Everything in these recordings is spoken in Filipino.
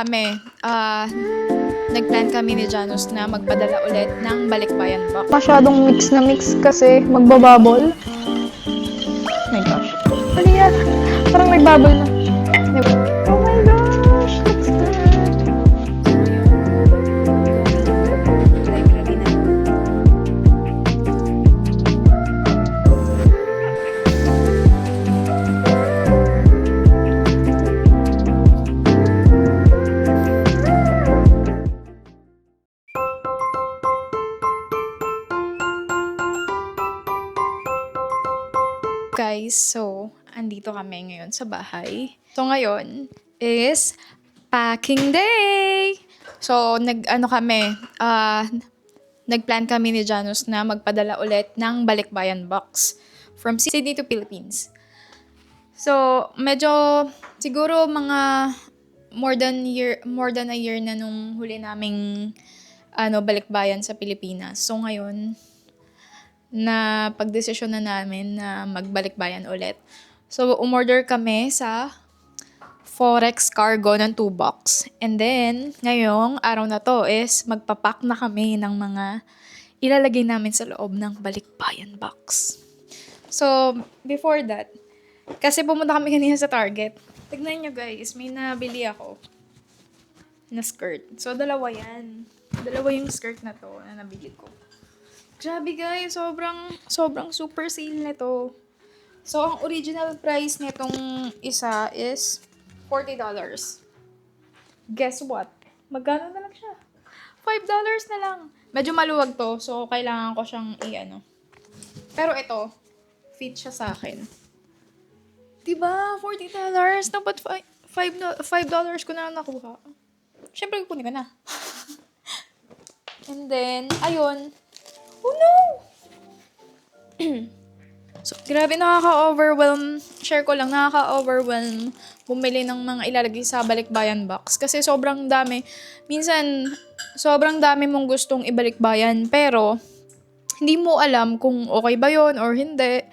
kami, nagplan kami ni Janus na magpadala ulit ng balikbayan box. Masyadong mix na mix kasi magbababol. Oh my gosh. Ano yan? Parang nagbabol na. Oh my gosh! That's good. Guys, so, andito kami ngayon sa bahay. So, ngayon is packing day! So, nagplan kami ni Janus na magpadala ulit ng balikbayan box from Sydney to Philippines. So, medyo, siguro mga more than a year na nung huli naming balikbayan sa Pilipinas. So, ngayon, na pagdesisyon na namin na magbalik-bayan ulit. So, umorder kami sa Forex Cargo ng 2 box. And then, ngayong araw na to is magpapack na kami ng mga ilalagay namin sa loob ng balikbayan box. So, before that, kasi pumunta kami kanina sa Target. Tignan nyo guys, may nabili ako na skirt. So, dalawa yan. Dalawa yung skirt na to na nabili ko. Grabe guys, sobrang super sale nito. So, ang original price nitong isa is $40. Guess what? Magkano na lang siya? $5 na lang. Medyo maluwag to, so kailangan ko siyang Pero ito, fit siya sa akin. Diba? $40. Dapat $5 ko na lang nakuha. Siyempre, kukunin ko na. And then, ayun. Oh no! So, grabe nakaka-overwhelm. Share ko lang, nakaka-overwhelm bumili ng mga ilalagay sa balikbayan box. Kasi sobrang dami. Minsan, sobrang dami mong gustong ibalikbayan. Pero, hindi mo alam kung okay ba yon or hindi.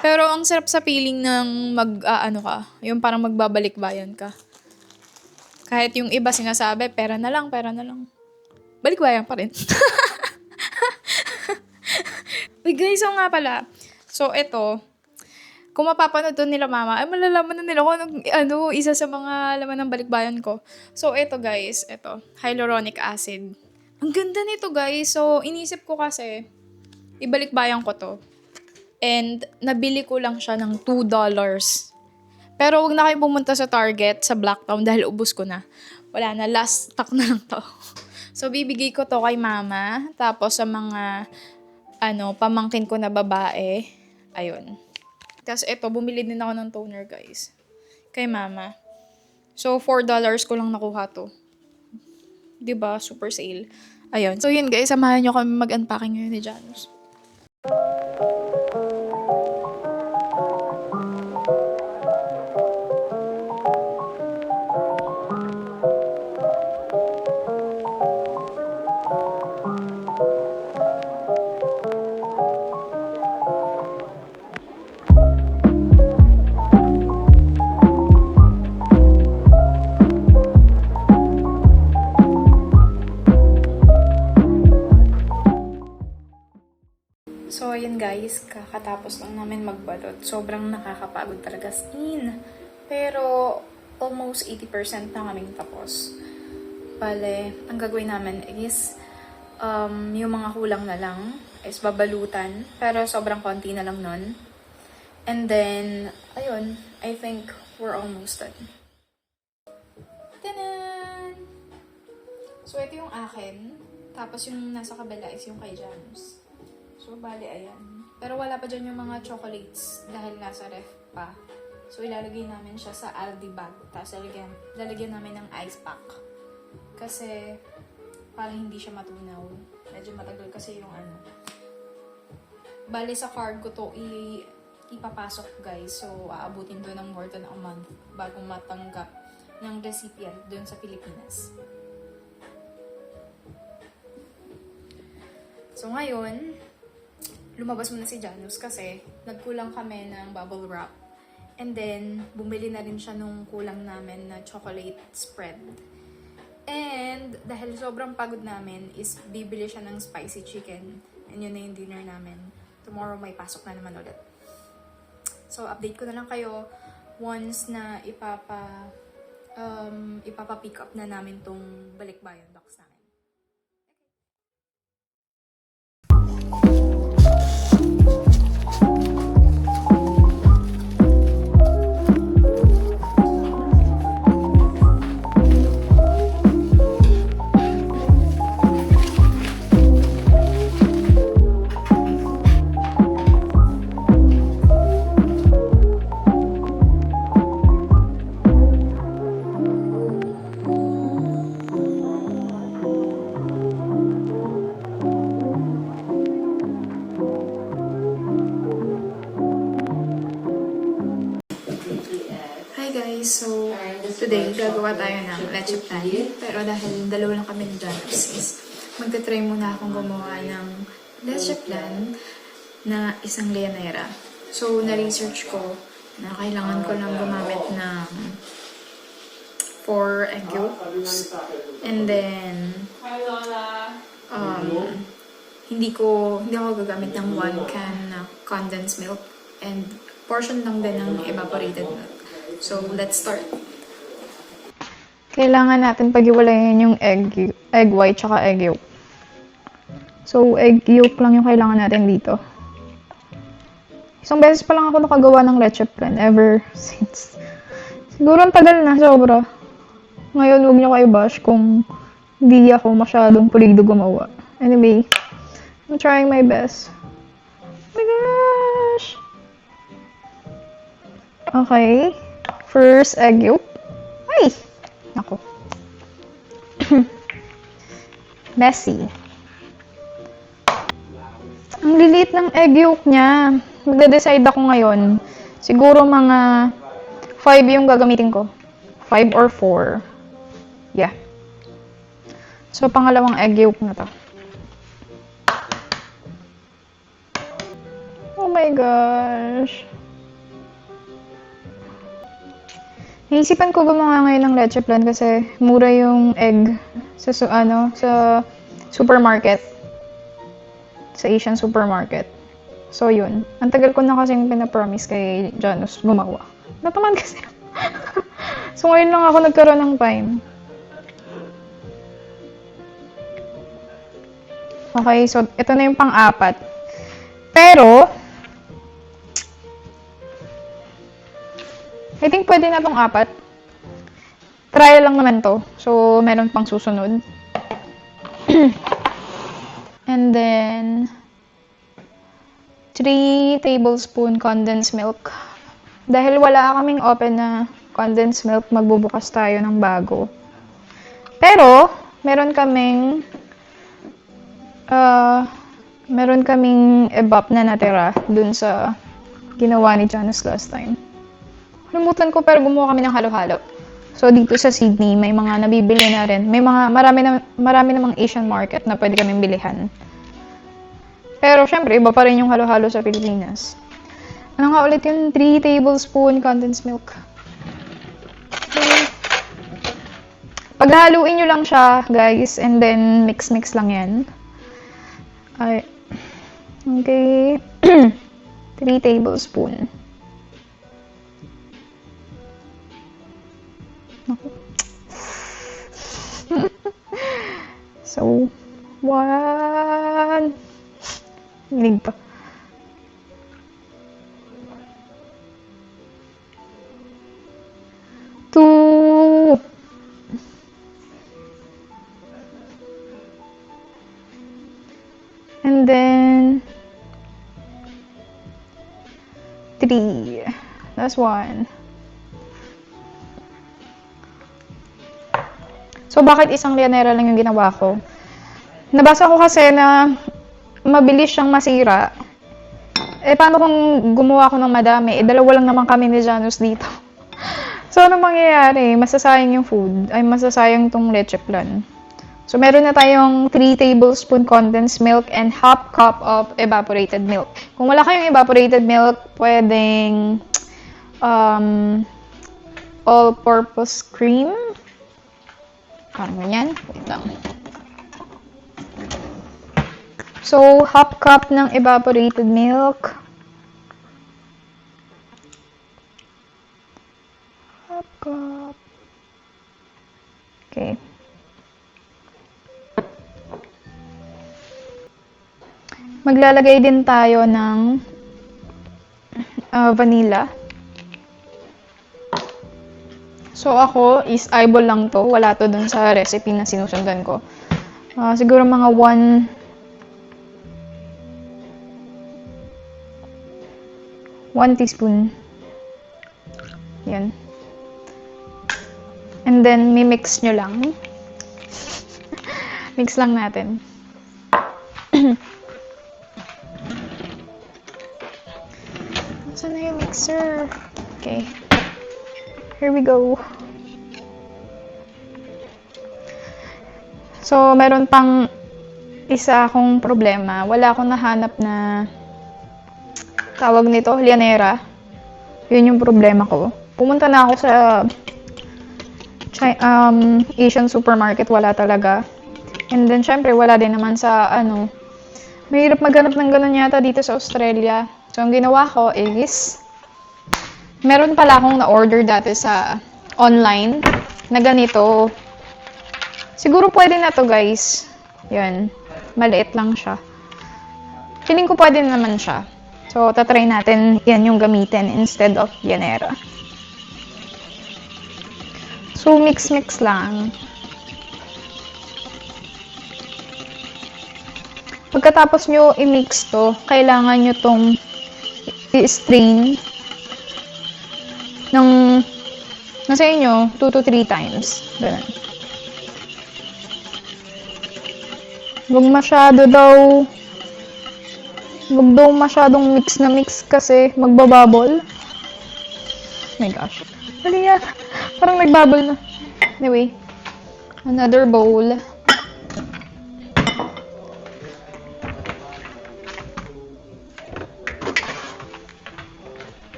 Pero, ang sarap sa feeling ng yung parang magbabalikbayan ka. Kahit yung iba sinasabi, pera na lang. Balikbayan pa rin. Uy guys, so nga pala. So, ito. Kung mapapanood to nila mama, ay malalaman na nila kung isa sa mga laman ng balikbayan ko. So, ito guys. Ito. Hyaluronic acid. Ang ganda nito guys. So, inisip ko kasi, ibalikbayan ko to. And, nabili ko lang siya ng $2. Pero, wag na kayo pumunta sa Target, sa Blacktown, dahil ubos ko na. Wala na. Last stock na lang to. So, bibigay ko to kay mama. Tapos, sa mga pamangkin ko na babae. Ayun. Tapos ito, bumili din ako ng toner, guys. Kay mama. So, $4 ko lang nakuha to. 'Di ba? Super sale. Ayun. So, yun guys. Samahan nyo kami mag-unpacking ngayon ni Janus. So, ayun guys, kakatapos lang namin magbalot. Sobrang nakakapagod talaga as in. Pero, almost 80% na kaming tapos. Bale, ang gagawin namin is, yung mga kulang na lang is babalutan. Pero sobrang konti na lang nun. And then, ayun, I think we're almost done. Tanan! So, ito yung akin. Tapos yung nasa kabila is yung kay Janus. So, bali, ayan. Pero wala pa dyan yung mga chocolates dahil nasa ref pa. So, ilalagay namin siya sa Aldi bag. Tapos, lalagyan namin ng ice pack. Kasi, parang hindi siya matunaw. Medyo matagal kasi yung Bali, sa card ko to ipapasok, guys. So, aabutin doon ng more than a month bago matanggap ng recipient doon sa Pilipinas. So, ngayon, lumabas muna si Janus kasi nagkulang kami ng bubble wrap. And then, bumili na rin siya nung kulang namin na chocolate spread. And dahil sobrang pagod namin, is bibili siya ng spicy chicken. And yun na yung dinner namin. Tomorrow may pasok na naman ulit. So, update ko na lang kayo once na ipapa-pick up na namin tong balikbayan box namin. Hi guys! So, today gagawa tayo ng leche plan. Pero dahil dalawa lang kami ni Janus is magta-try muna akong gumawa ng leche plan na isang lianera. So, na-research ko na kailangan ko lang gumamit ng 4 egg yolks. And then, hindi ako gagamit ng 1 can na condensed milk. And portion lang din ng evaporated milk. So, let's start. Kailangan natin pag-iwalayin yung egg white tsaka egg yolk. So, egg yolk lang yung kailangan natin dito. Isang beses pa lang ako nakagawa ng leche plan ever since. Siguro ang tagal na, sobra. Ngayon, huwag niyo kayo bash kung hindi ako masyadong pulido gumawa. Anyway, I'm trying my best. Oh my gosh! Okay. First egg yolk. Ay! Ako. Messy. Ang liliit ng egg yolk niya. Magde-decide ako ngayon. Siguro mga 5 yung gagamitin ko. 5 or 4. Yeah. So, pangalawang egg yolk na to. Oh my gosh. Naisipan ko gumawa ngayon ng leche plan kasi mura yung egg sa supermarket. Sa Asian supermarket. So, yun. Ang tagal ko na kasing pinapromise kay Janus gumawa. Natamad kasi. So, ngayon lang ako nagkaroon ng time. Okay, so ito na yung pang-apat. Pero, I think pwede na tong 4. Trial lang naman to. So, meron pang susunod. And then, 3 tablespoon condensed milk. Dahil wala kaming open na condensed milk, magbubukas tayo ng bago. Pero, meron kaming evap na natira dun sa ginawa ni Janus last time. Lumutan ko pero gumawa kami ng halo-halo. So dito sa Sydney, may mga nabibili na rin. Marami namang Asian market na pwede kaming bilihan. Pero syempre, iba pa rin yung halo-halo sa Pilipinas. Ano nga ulit yung 3 tablespoon condensed milk. Paghaluin nyo lang siya, guys, and then mix-mix lang yan. Ay. Okay. 3 tablespoon. So, 1. Hilig pa. 2. And then 3. That's 1. So, bakit isang lianera lang yung ginawa ko? Nabasa ko kasi na mabilis siyang masira. Eh, paano kung gumawa ko ng madami? Eh, 2 lang naman kami ni Janus dito. So, ano mangyayari? Masasayang yung food. Ay, masasayang tong leche plan. So, meron na tayong 3 tablespoon condensed milk and half cup of evaporated milk. Kung wala kayong evaporated milk, pwedeng all-purpose cream. Parang ganyan. Wait lang. So, half cup ng evaporated milk. Half cup. Okay. Maglalagay din tayo ng vanilla. So, ako is eyeball lang to. Wala to dun sa recipe na sinusundan ko. Siguro mga 1 teaspoon. Yan. And then, mimix nyo lang. Mix lang natin. Saan na yung mixer? Okay. Here we go. So, meron pang isa akong problema. Wala akong nahanap na tawag nito, Llanera. Yun yung problema ko. Pumunta na ako sa Asian supermarket. Wala talaga. And then, syempre, wala din naman sa, mahirap maghanap ng ganun yata dito sa Australia. So, ang ginawa ko is, meron pala akong na-order dati sa online na ganito. Siguro pwede na to, guys. Yun. Maliit lang siya. Feeling ko pwede naman siya. So, tatry natin yan yung gamitin instead of Llanera. So, mix-mix lang. Pagkatapos nyo i-mix to, kailangan nyo tong i-strain ng nasa inyo 2 to 3 times. Ganun. Huwag daw masyadong mix na mix kasi magbabubble. Oh my gosh. Ano yan? Parang nagbubble na. Anyway, another bowl.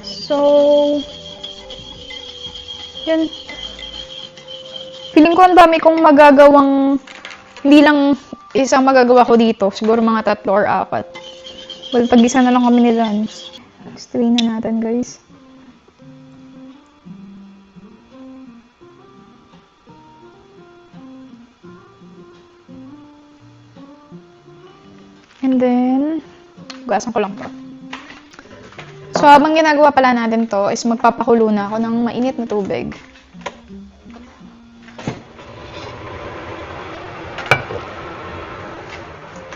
So, yan. Feeling ko ang dami kong magagawang, hindi lang isang magagawa ko dito. Siguro mga 3 or 4. Well, tag-isa na lang kami ni Lance. Strain na natin, guys. And then, hugasan ko lang to. So, habang ginagawa pala natin to, is magpapakulo na ako ng mainit na tubig.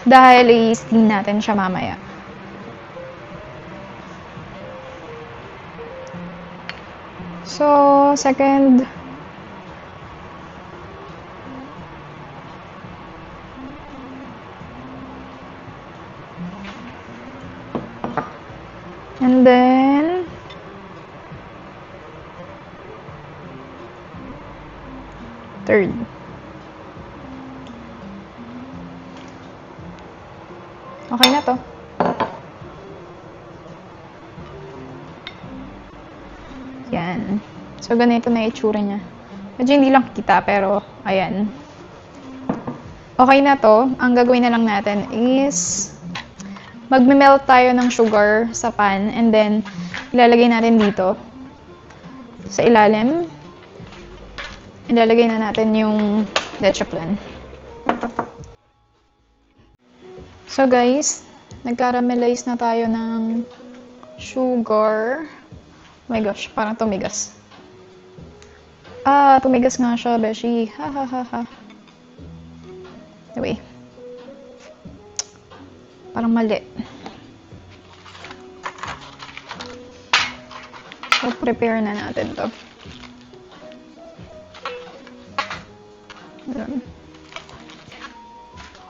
Dahil i-steam natin siya mamaya. So, second. And then, third. Okay na to. Yan. So, ganito na itsura niya. Medyo hindi lang kita, pero, ayan. Okay na to. Ang gagawin na lang natin is, magme-melt tayo ng sugar sa pan, and then, ilalagay natin dito, sa ilalim. Ilalagay na natin yung leche flan. So guys, nag-caramelize na tayo ng sugar. Oh my gosh, parang tumigas. Tumigas nga siya, beshi. Ha ha ha ha. Anyway. Parang mali. So, prepare na natin to. Ayan.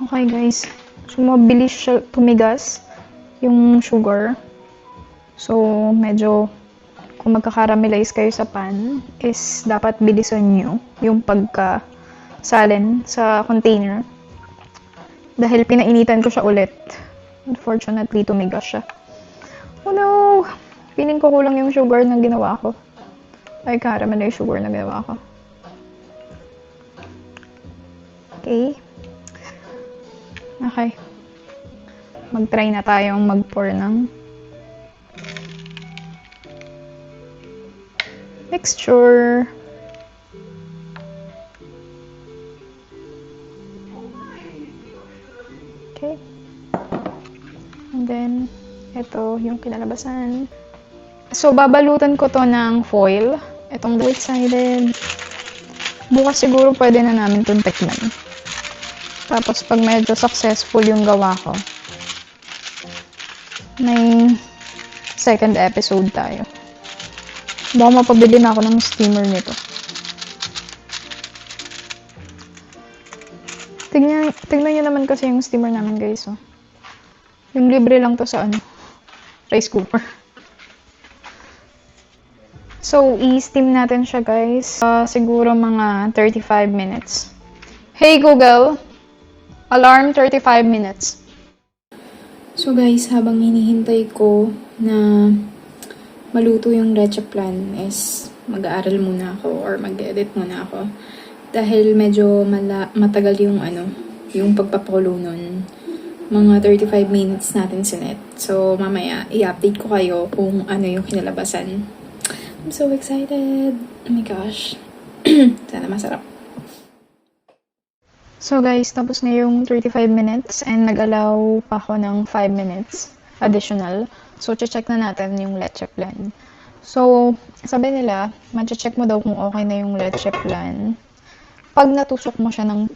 Okay guys. So, mabilis siya tumigas yung sugar. So, medyo kung magka-caramelize kayo sa pan, is dapat bilisan nyo yung pagka-salin sa container. Dahil pinainitan ko siya ulit. Unfortunately, tumigas siya. Oh no! Feeling ko kulang yung sugar na ginawa ko. Ay, caramel yung sugar na ginawa ko. Okay. Okay. Mag-try na tayong mag-pour ng mixture. Okay. And then, ito yung kinalabasan. So, babalutan ko to ng foil. Itong double-sided. Bukas siguro pwede na namin itong tikman. Tapos, pag medyo successful yung gawa ko, may second episode tayo. Baka mapabili na ako ng steamer nito. Tignan nyo naman kasi yung steamer namin, guys. Oh. Yung libre lang to sa rice cooker. So, i-steam natin siya, guys. Siguro mga 35 minutes. Hey, Google! Alarm 35 minutes. So guys, habang hinihintay ko na maluto yung leche plan is mag-aaral muna ako or mag-edit muna ako. Dahil medyo matagal yung yung pagpapakulo nun. Mga 35 minutes natin sinet. So mamaya i-update ko kayo kung ano yung kinalabasan. I'm so excited. Oh my gosh. Sana masarap. So guys, tapos na yung 35 minutes and nag-allow pa ako ng 5 minutes additional. So, check na natin yung leche plan. So, sabi nila, check mo daw kung okay na yung leche plan pag natusok mo siya ng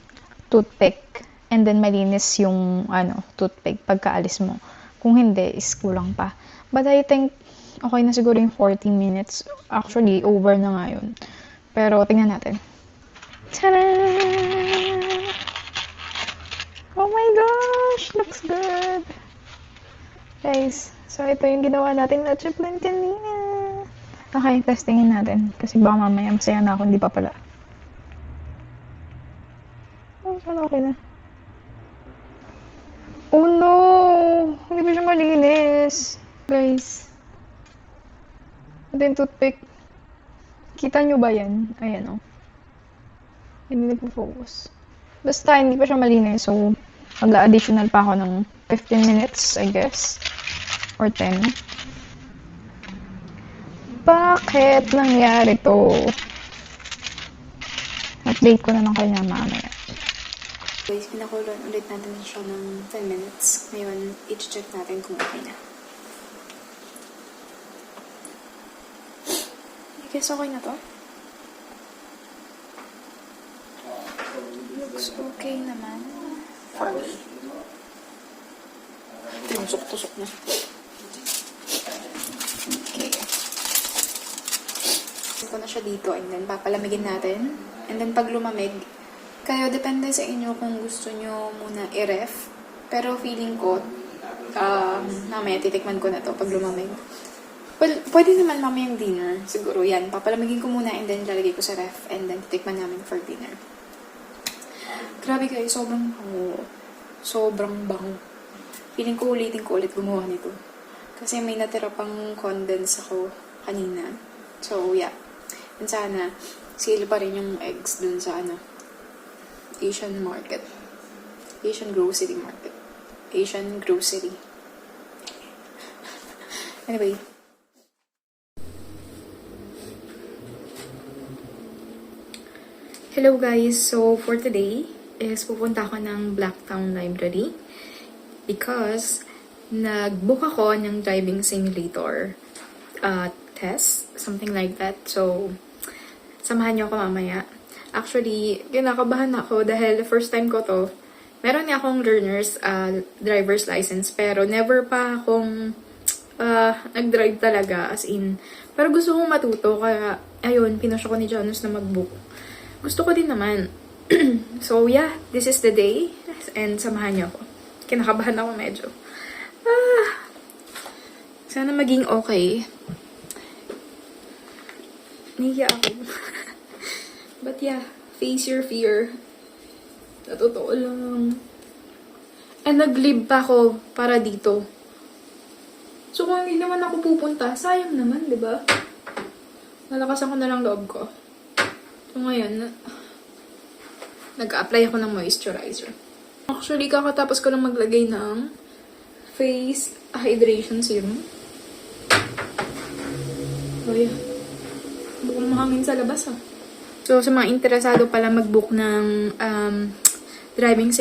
toothpick and then malinis yung toothpick pagkaalis mo. Kung hindi, is kulang pa. But I think okay na siguro yung 40 minutes. Actually, over na nga yun. Pero, tingnan natin. Tada! Oh my gosh! Looks good! Guys, so ito yung ginawa natin leche plan kanina. Okay, testingin natin. Kasi baka mamaya masaya na ako, hindi pa pala. Oh, sana okay na. Oh no! Hindi pa siya malinis. Guys. Ito yung toothpick. Kita nyo ba yan? Ayan o. Hindi nagpo-focus. Basta hindi pa siya malinis. So, mag-additional pa ako ng 15 minutes, I guess. Or 10. Bakit nangyari to? Update ko na lang kayo mamaya. Guys, pinakuloan ulit natin siya ng 10 minutes. Ngayon, i-check natin kung okay na. I guess okay na to. Looks okay naman. For me. Tinusok-tusok na. Okay. Ito na siya dito and then papalamigin natin. And then pag lumamig, kayo depende sa inyo kung gusto nyo muna i-ref. Pero feeling ko, mamaya titikman ko na to pag lumamig. Well, pwede naman mamayang dinner. Siguro yan. Papalamigin ko muna and then lalagay ko sa ref and then titikman namin for dinner. Grabe guys, sobrang bango. Sobrang bango. Feeling ko ulitin ko ulit gumawa nito. Kasi may natira pang condense ako kanina. So, yeah. And sana, sale pa rin yung eggs dun sa Asian market. Asian grocery market. Asian grocery. Anyway. Hello guys! So, for today is pupunta ako ng Blacktown Library because nag-book ako ng driving simulator test, something like that. So, samahan niyo ako mamaya. Actually, kinakabahan ako dahil first time ko to. Meron niya akong driver's license pero never pa akong nag-drive talaga as in. Pero gusto kong matuto kaya ayun, pinush ako ni Janus na mag-book. Gusto ko din naman. So, yeah, this is the day. And samahan niyo ako. Kinakabahan ako medyo. Sana maging okay. Nahiya ako. But yeah, face your fear. Sa totoo lang. And nag-leave pa ako para dito. So, kung hindi naman ako pupunta, sayang naman, di ba? Nalakasan ko na lang loob ko. So ngayon, nag-apply ako ng moisturizer. Actually, kakatapos ko lang maglagay ng face hydration serum. So yeah. Mukhang mahangin sa labas So sa mga interesado pala mag-book ng driving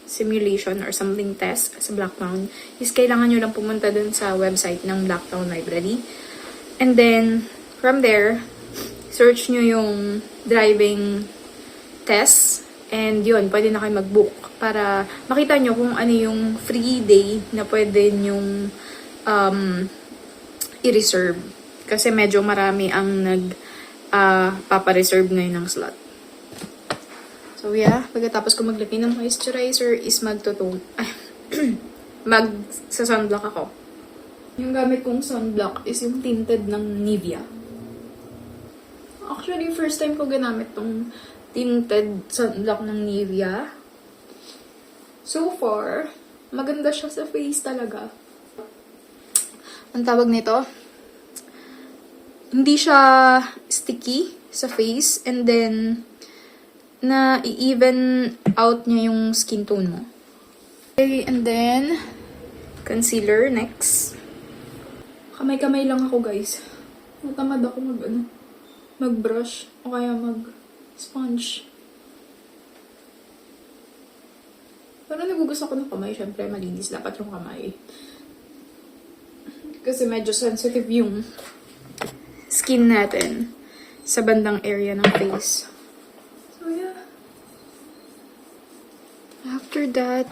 simulation or something test sa Blacktown, is kailangan nyo lang pumunta dun sa website ng Blacktown Library. And then, from there, search nyo yung driving test. And yun, pwede na kayo mag-book para makita nyo kung ano yung free day na pwede nyong i-reserve. Kasi medyo marami ang papareserve ngayon ng slot. So yeah, pagkatapos ko maglagay ng moisturizer is magsa-sunblock ako. Yung gamit kong sunblock is yung tinted ng Nivea. Actually, first time ko ginamit tong tinted sunblock ng Nivea. So far, maganda siya sa face talaga. Ang tawag nito, hindi siya sticky sa face, and then na i-even out niya yung skin tone mo. Okay, and then concealer next. Kamay-kamay lang ako, guys. Natamad ako mag-brush o kaya mag-sponge. Pero nagugusto ko ng kamay. Syempre, malinis dapat yung kamay. Kasi medyo sensitive yung skin natin sa bandang area ng face. So, yeah. After that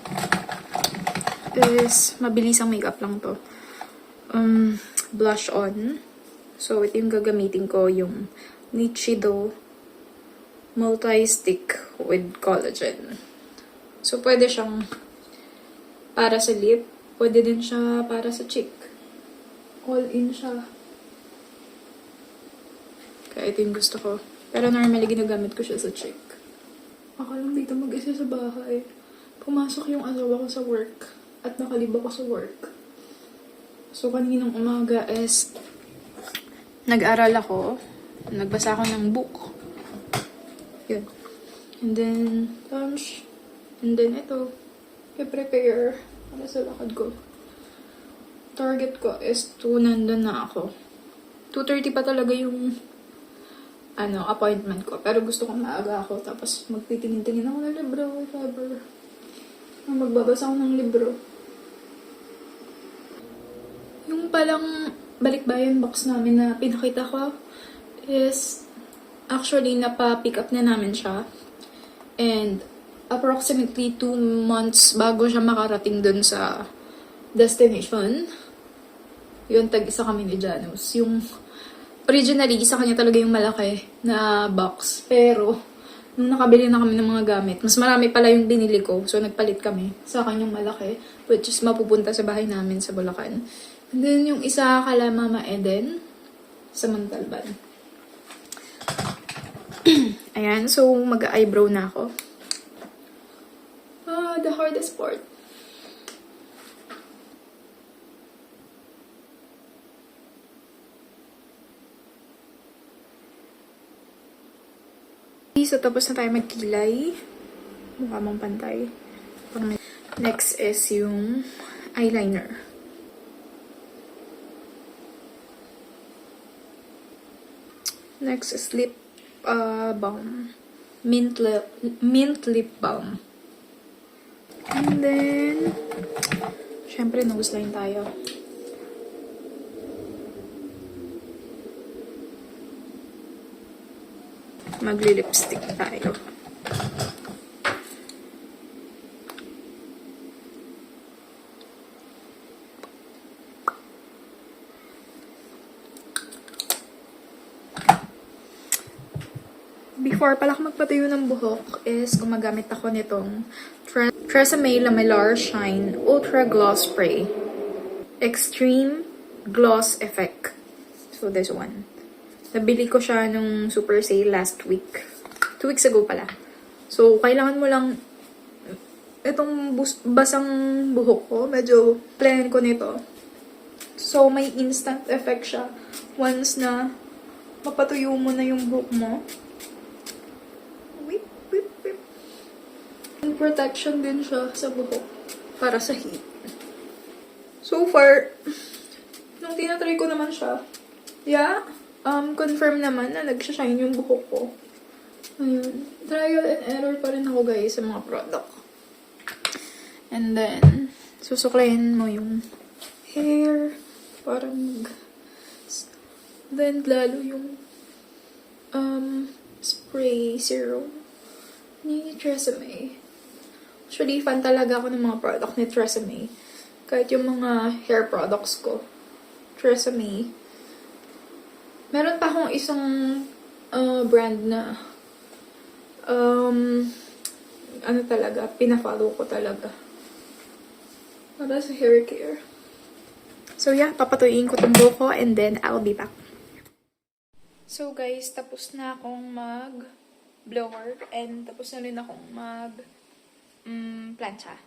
is mabilis ang makeup lang to. Blush on. So, ito yung gagamitin ko, yung Nichido Multi-Stick with Collagen. So, pwede siyang para sa lip. Pwede din siya para sa cheek. All in siya. Kaya ito yung gusto ko. Pero normally, ginagamit ko siya sa cheek. Ako lang dito mag-isa sa bahay. Pumasok yung asawa ko sa work. At nakalib ako sa work. So, kaninang umaga is nag-aral ako. Nagbasa ako ng book. Yun. And then, lunch. And then, ito. I-prepare para sa lakad ko. Target ko is 2, nandun na ako. 2:30 pa talaga yung appointment ko. Pero gusto kong maaga ako. Tapos, magtitingin-tingin ako ng libro. If ever. Magbabasa ako ng libro. Yung palang balikbayan box namin na pinakita ko is actually napa-pick up na namin siya. And approximately 2 months bago siya makarating dun sa destination. Yun, tag-isa kami ni Janus. Yung originally, isa kanya talaga yung malaki na box. Pero, nung nakabili na kami ng mga gamit, mas marami pala yung binili ko. So, nagpalit kami sa kanyang malaki, which is mapupunta sa bahay namin sa Bulacan. And then, yung isa kala Mama Eden sa Montalban. Ayan, so mag-eyebrow na ako. The hardest part. So, tapos na tayo magkilay. Mukha mong pantay. Next is yung eyeliner. Next is lip balm. Mint lip balm. And then, syempre, nose line tayo. Magli-lipstick tayo. Before pala ako magpatayo ng buhok is gumagamit ako nitong Tresemme Lamellar Shine Ultra Gloss Spray. Extreme Gloss Effect. So, this one. Nabili ko siya nung super sale last week. 2 weeks ago pala. So, kailangan mo lang itong basang buhok ko. Medyo plain ko nito. So, may instant effect siya once na mapatuyo mo na yung buhok mo. Whip, whip, whip. And protection din siya sa buhok para sa heat. So far, nung tinatry ko naman siya, confirm naman na nagsashine yung buhok ko. Ayun. Trial and error pa rin ako guys sa mga product. And then, susuklayin mo yung hair. Parang then, lalo yung spray serum ni Tresemme. Actually, fan talaga ako ng mga product ni Tresemme. Kahit yung mga hair products ko. Tresemme. Meron pa akong isang brand na pina-follow ko talaga. Para sa hair care. So yeah, papatuyin ko tong buhok ko and then I'll be back. So guys, tapos na akong mag-blower and tapos na rin akong plancha.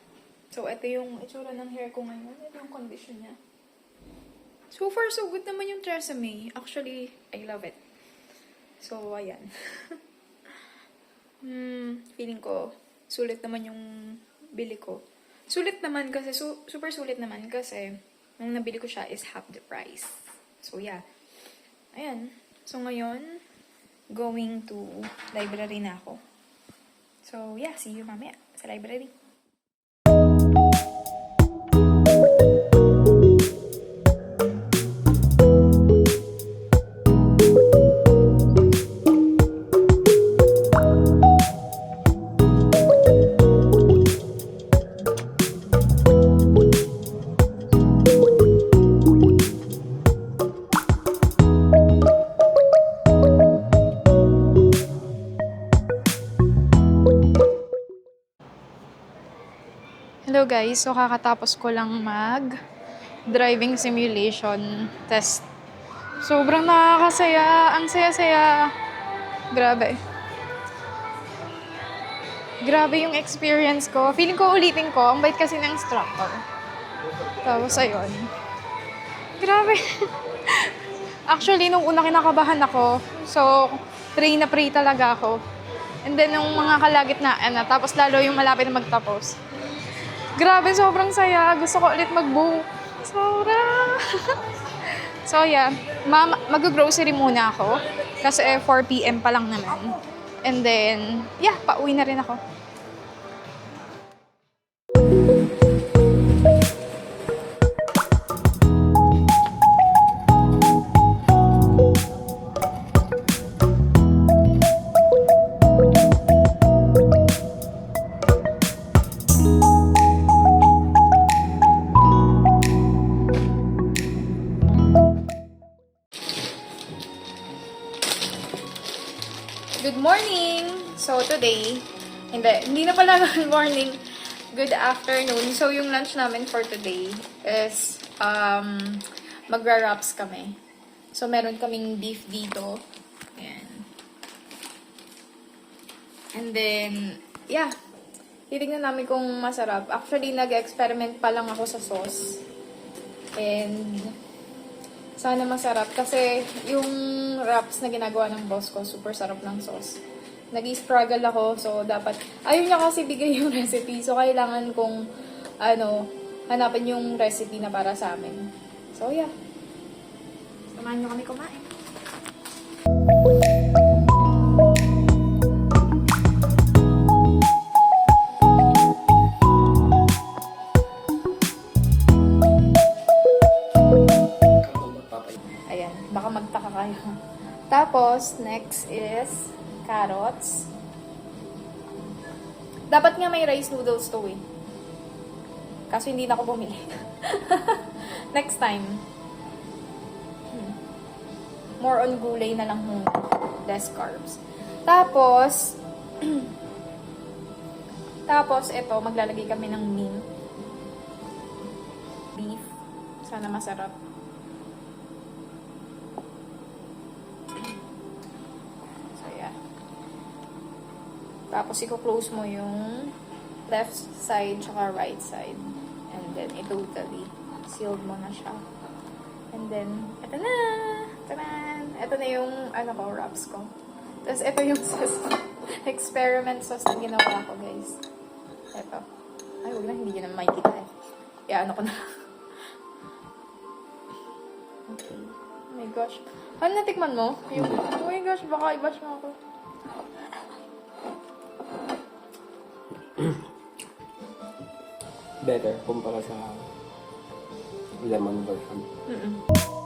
So ito yung itsura ng hair ko ngayon. Ito yung condition niya. So far, so good naman yung Tresemme. Actually, I love it. So, ayan. Feeling ko, sulit naman yung bili ko. Sulit naman kasi, super sulit naman kasi, nung nabili ko siya is half the price. So, yeah. Ayan. So, ngayon, going to library na ako. So, yeah. See you mamaya sa library. Hello guys, so kakatapos ko lang driving simulation test. Sobrang nakakasaya, ang saya-saya. Grabe. Grabe yung experience ko. Feeling ko ulitin ko, ang bait kasi ng instructor. Tapos ayun. Grabe. Actually, nung una kinakabahan ako, so pray na pray talaga ako. And then nung mga kalagitnaan na, tapos lalo yung malapit na magtapos. Grabe, sobrang saya. Gusto ko ulit mag-book. Sobra. So, yeah. Mag-grocery muna ako. Kasi 4 PM pa lang naman. And then, yeah, pauwi na rin ako. Good morning! So, today, hindi na pala good morning, good afternoon. So, yung lunch namin for today is, magra-wraps kami. So, meron kaming beef dito. Ayan. And then, yeah. Titignan namin kung masarap. Actually, nag-experiment pa lang ako sa sauce. And, sana masarap kasi yung wraps na ginagawa ng boss ko, super sarap ng sauce. Nag-i-struggle ako, so dapat, ayun niya kasi bigay yung recipe, so kailangan kong, hanapin yung recipe na para sa amin. So yeah, samahan niyo kami kumain. Baka magtaka kayo. Tapos, next is carrots. Dapat nga may rice noodles to eh. Kaso hindi na ako bumili. Next time. More on gulay na lang muna. Less carbs. Tapos, ito, maglalagay kami ng mint. Beef. Sana masarap. Tapos, i-close mo yung left side tsaka right side. And then, i-totally sealed mo na siya. And then, ito na! Taran! Ito na yung, ano ko, wraps ko. Tapos ito yung sauce. Experiment sauce na ginawa ko, guys. Ito. Ay, huwag na, hindi nyo naman makikita eh. Kaya ano ko na. Okay. Oh my gosh. Ano natikman mo? Yung, oh my gosh, baka i-bash mo ako. Better kumpara sa lemon version. Mm-mm.